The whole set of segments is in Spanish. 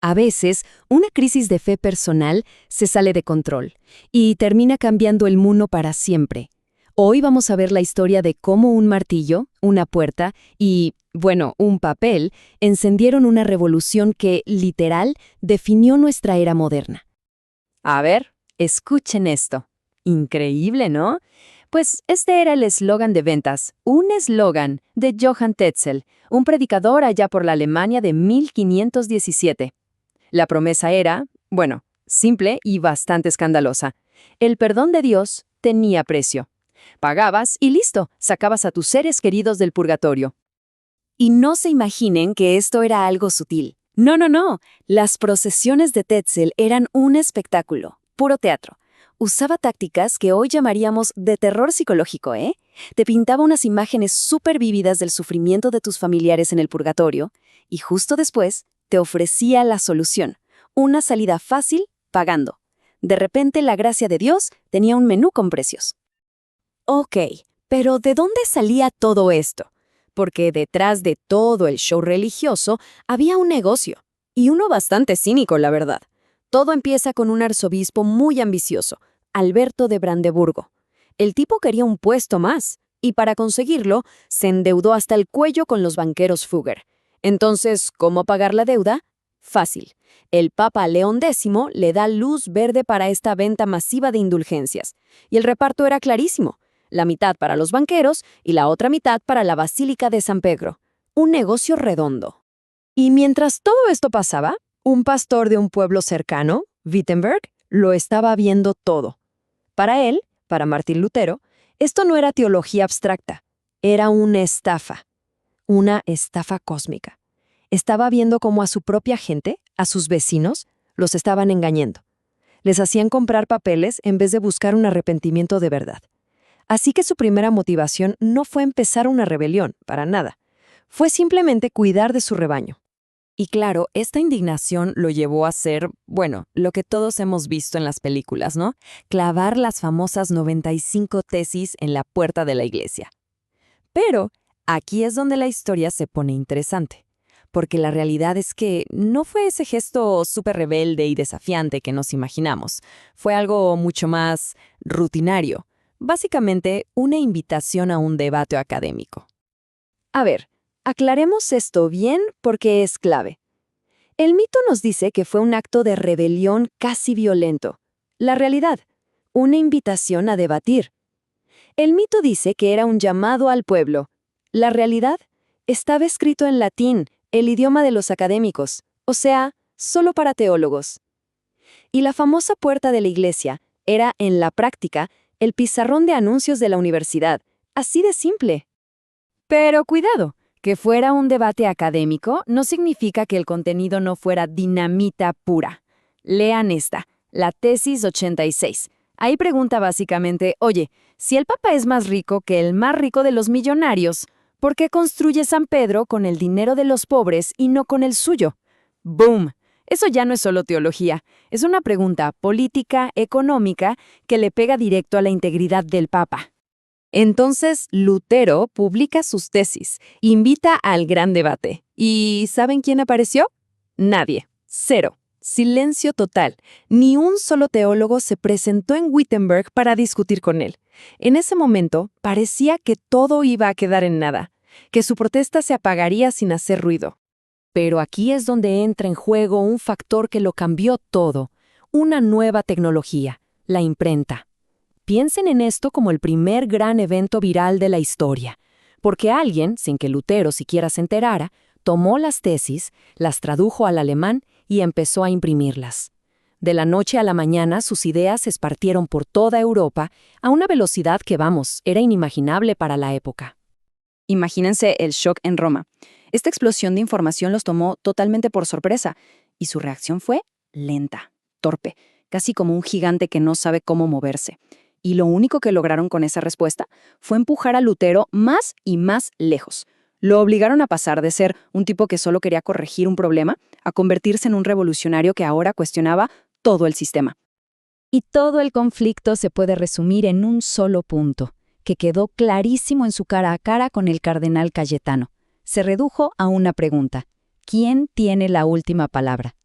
A veces, una crisis de fe personal se sale de control y termina cambiando el mundo para siempre. Hoy vamos a ver la historia de cómo un martillo, una puerta y, bueno, un papel encendieron una revolución que, literal, definió nuestra era moderna. A ver, escuchen esto. Increíble, ¿no? Pues este era el eslogan de ventas, un eslogan de Johann Tetzel, un predicador allá por la Alemania de 1517. La promesa era, bueno, simple y bastante escandalosa. El perdón de Dios tenía precio. Pagabas y listo, sacabas a tus seres queridos del purgatorio. Y no se imaginen que esto era algo sutil. No, no, no. Las procesiones de Tetzel eran un espectáculo, puro teatro. Usaba tácticas que hoy llamaríamos de terror psicológico, ¿eh? Te pintaba unas imágenes súper vívidas del sufrimiento de tus familiares en el purgatorio y justo después te ofrecía la solución, una salida fácil pagando. De repente la gracia de Dios tenía un menú con precios. Ok, pero ¿de dónde salía todo esto? Porque detrás de todo el show religioso había un negocio, y uno bastante cínico, la verdad. Todo empieza con un arzobispo muy ambicioso, Alberto de Brandeburgo. El tipo quería un puesto más, y para conseguirlo, se endeudó hasta el cuello con los banqueros Fugger. Entonces, ¿cómo pagar la deuda? Fácil. El Papa León X le da luz verde para esta venta masiva de indulgencias, y el reparto era clarísimo. La mitad para los banqueros y la otra mitad para la Basílica de San Pedro. Un negocio redondo. Y mientras todo esto pasaba, un pastor de un pueblo cercano, Wittenberg, lo estaba viendo todo. Para él, para Martín Lutero, esto no era teología abstracta, era una estafa cósmica. Estaba viendo cómo a su propia gente, a sus vecinos, los estaban engañando. Les hacían comprar papeles en vez de buscar un arrepentimiento de verdad. Así que su primera motivación no fue empezar una rebelión, para nada. Fue simplemente cuidar de su rebaño. Y claro, esta indignación lo llevó a hacer, bueno, lo que todos hemos visto en las películas, ¿no? Clavar las famosas 95 tesis en la puerta de la iglesia. Pero aquí es donde la historia se pone interesante, porque la realidad es que no fue ese gesto súper rebelde y desafiante que nos imaginamos. Fue algo mucho más rutinario. Básicamente, una invitación a un debate académico. A ver, aclaremos esto bien porque es clave. El mito nos dice que fue un acto de rebelión casi violento. La realidad, una invitación a debatir. El mito dice que era un llamado al pueblo. La realidad, estaba escrito en latín, el idioma de los académicos, o sea, solo para teólogos. Y la famosa puerta de la iglesia era, en la práctica, el pizarrón de anuncios de la universidad, así de simple. Pero cuidado, que fuera un debate académico no significa que el contenido no fuera dinamita pura. Lean esta, la tesis 86. Ahí pregunta básicamente, oye, si el Papa es más rico que el más rico de los millonarios, ¿por qué construye San Pedro con el dinero de los pobres y no con el suyo? ¡Boom! Eso ya no es solo teología, es una pregunta política, económica, que le pega directo a la integridad del Papa. Entonces, Lutero publica sus tesis, invita al gran debate. ¿Y saben quién apareció? Nadie. Cero. Silencio total. Ni un solo teólogo se presentó en Wittenberg para discutir con él. En ese momento, parecía que todo iba a quedar en nada, que su protesta se apagaría sin hacer ruido. Pero aquí es donde entra en juego un factor que lo cambió todo, una nueva tecnología, la imprenta. Piensen en esto como el primer gran evento viral de la historia, porque alguien, sin que Lutero siquiera se enterara, tomó las tesis, las tradujo al alemán y empezó a imprimirlas. De la noche a la mañana sus ideas se esparcieron por toda Europa a una velocidad que, vamos, era inimaginable para la época. Imagínense el shock en Roma. Esta explosión de información los tomó totalmente por sorpresa, y su reacción fue lenta, torpe, casi como un gigante que no sabe cómo moverse. Y lo único que lograron con esa respuesta fue empujar a Lutero más y más lejos. Lo obligaron a pasar de ser un tipo que solo quería corregir un problema a convertirse en un revolucionario que ahora cuestionaba todo el sistema. Y todo el conflicto se puede resumir en un solo punto, que quedó clarísimo en su cara a cara con el cardenal Cayetano. Se redujo a una pregunta: ¿quién tiene la última palabra?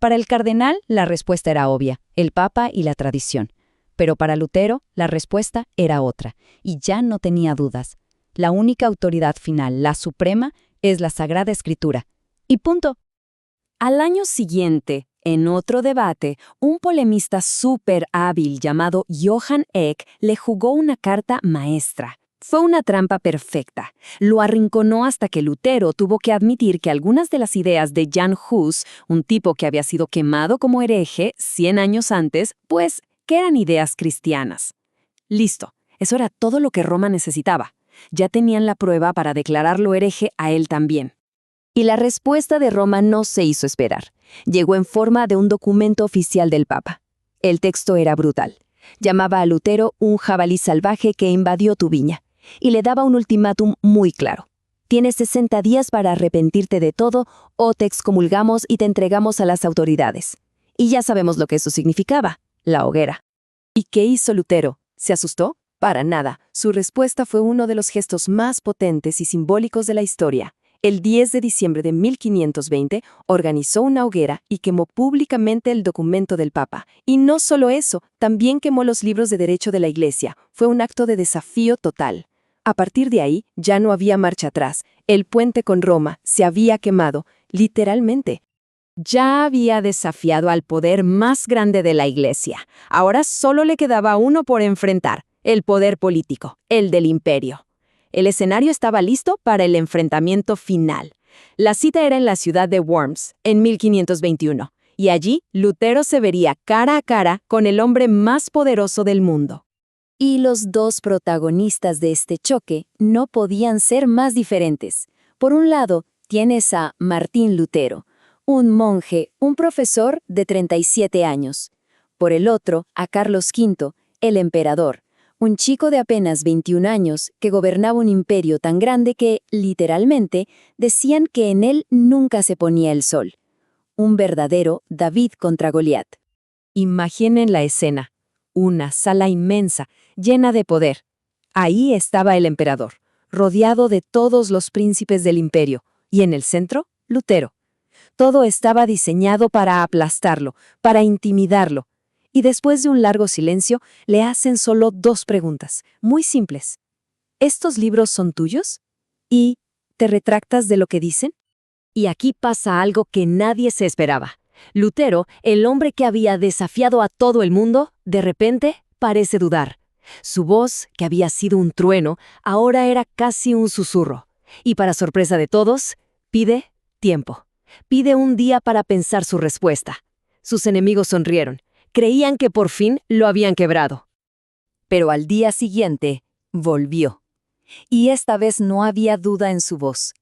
Para el cardenal, la respuesta era obvia, el Papa y la tradición. Pero para Lutero, la respuesta era otra, y ya no tenía dudas. La única autoridad final, la suprema, es la Sagrada Escritura. Y punto. Al año siguiente, en otro debate, un polemista súper hábil llamado Johann Eck le jugó una carta maestra. Fue una trampa perfecta. Lo arrinconó hasta que Lutero tuvo que admitir que algunas de las ideas de Jan Hus, un tipo que había sido quemado como hereje 100 años antes, pues que eran ideas cristianas. Listo, eso era todo lo que Roma necesitaba. Ya tenían la prueba para declararlo hereje a él también. Y la respuesta de Roma no se hizo esperar. Llegó en forma de un documento oficial del Papa. El texto era brutal. Llamaba a Lutero un jabalí salvaje que invadió tu viña. Y le daba un ultimátum muy claro. Tienes 60 días para arrepentirte de todo o te excomulgamos y te entregamos a las autoridades. Y ya sabemos lo que eso significaba, la hoguera. ¿Y qué hizo Lutero? ¿Se asustó? Para nada. Su respuesta fue uno de los gestos más potentes y simbólicos de la historia. El 10 de diciembre de 1520 organizó una hoguera y quemó públicamente el documento del Papa. Y no solo eso, también quemó los libros de derecho de la Iglesia. Fue un acto de desafío total. A partir de ahí, ya no había marcha atrás. El puente con Roma se había quemado, literalmente. Ya había desafiado al poder más grande de la Iglesia. Ahora solo le quedaba uno por enfrentar, el poder político, el del imperio. El escenario estaba listo para el enfrentamiento final. La cita era en la ciudad de Worms, en 1521, y allí Lutero se vería cara a cara con el hombre más poderoso del mundo. Y los dos protagonistas de este choque no podían ser más diferentes. Por un lado, tienes a Martín Lutero, un monje, un profesor de 37 años. Por el otro, a Carlos V, el emperador, un chico de apenas 21 años que gobernaba un imperio tan grande que, literalmente, decían que en él nunca se ponía el sol. Un verdadero David contra Goliat. Imaginen la escena. Una sala inmensa, llena de poder. Ahí estaba el emperador, rodeado de todos los príncipes del imperio, y en el centro, Lutero. Todo estaba diseñado para aplastarlo, para intimidarlo. Y después de un largo silencio, le hacen solo 2 preguntas, muy simples. ¿Estos libros son tuyos? ¿Y te retractas de lo que dicen? Y aquí pasa algo que nadie se esperaba. Lutero, el hombre que había desafiado a todo el mundo, de repente parece dudar. Su voz, que había sido un trueno, ahora era casi un susurro. Y para sorpresa de todos, pide tiempo. Pide un día para pensar su respuesta. Sus enemigos sonrieron. Creían que por fin lo habían quebrado. Pero al día siguiente, volvió. Y esta vez no había duda en su voz.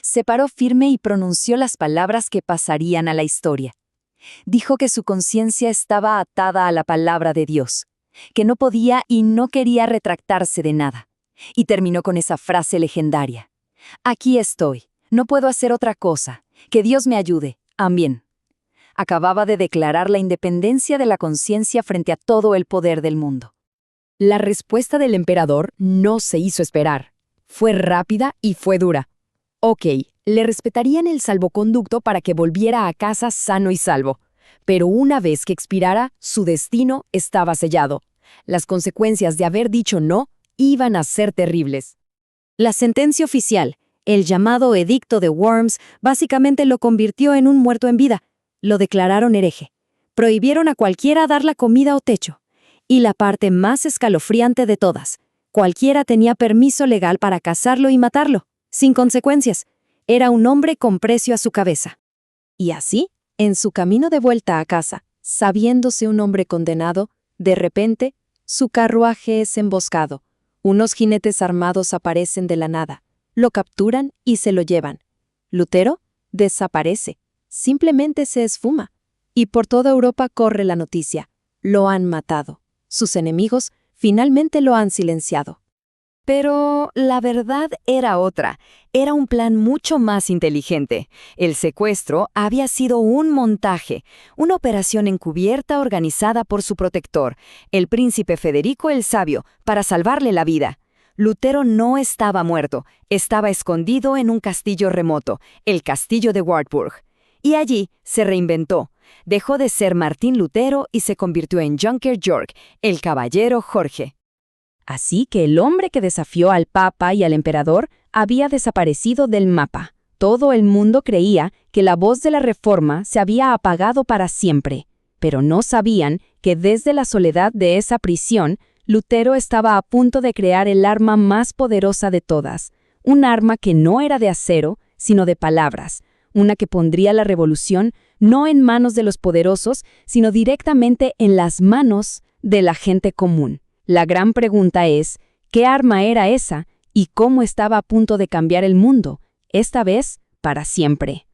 Se paró firme y pronunció las palabras que pasarían a la historia. Dijo que su conciencia estaba atada a la palabra de Dios, que no podía y no quería retractarse de nada. Y terminó con esa frase legendaria. Aquí estoy, no puedo hacer otra cosa, que Dios me ayude, amén. Acababa de declarar la independencia de la conciencia frente a todo el poder del mundo. La respuesta del emperador no se hizo esperar. Fue rápida y fue dura. Ok, le respetarían el salvoconducto para que volviera a casa sano y salvo. Pero una vez que expirara, su destino estaba sellado. Las consecuencias de haber dicho no iban a ser terribles. La sentencia oficial, el llamado Edicto de Worms, básicamente lo convirtió en un muerto en vida. Lo declararon hereje. Prohibieron a cualquiera darle comida o techo. Y la parte más escalofriante de todas, cualquiera tenía permiso legal para cazarlo y matarlo, sin consecuencias. Era un hombre con precio a su cabeza. Y así, en su camino de vuelta a casa, sabiéndose un hombre condenado, de repente, su carruaje es emboscado. Unos jinetes armados aparecen de la nada, lo capturan y se lo llevan. Lutero desaparece. Simplemente se esfuma. Y por toda Europa corre la noticia. Lo han matado. Sus enemigos finalmente lo han silenciado. Pero la verdad era otra. Era un plan mucho más inteligente. El secuestro había sido un montaje, una operación encubierta organizada por su protector, el príncipe Federico el Sabio, para salvarle la vida. Lutero no estaba muerto, estaba escondido en un castillo remoto, el castillo de Wartburg. Y allí se reinventó, Dejó de ser Martín Lutero y se convirtió en Junker Jörg, el caballero Jorge. Así que el hombre que desafió al Papa y al emperador había desaparecido del mapa. Todo el mundo creía que la voz de la Reforma se había apagado para siempre, pero no sabían que desde la soledad de esa prisión, Lutero estaba a punto de crear el arma más poderosa de todas, un arma que no era de acero, sino de palabras, una que pondría la revolución no en manos de los poderosos, sino directamente en las manos de la gente común. La gran pregunta es, ¿qué arma era esa y cómo estaba a punto de cambiar el mundo, esta vez para siempre?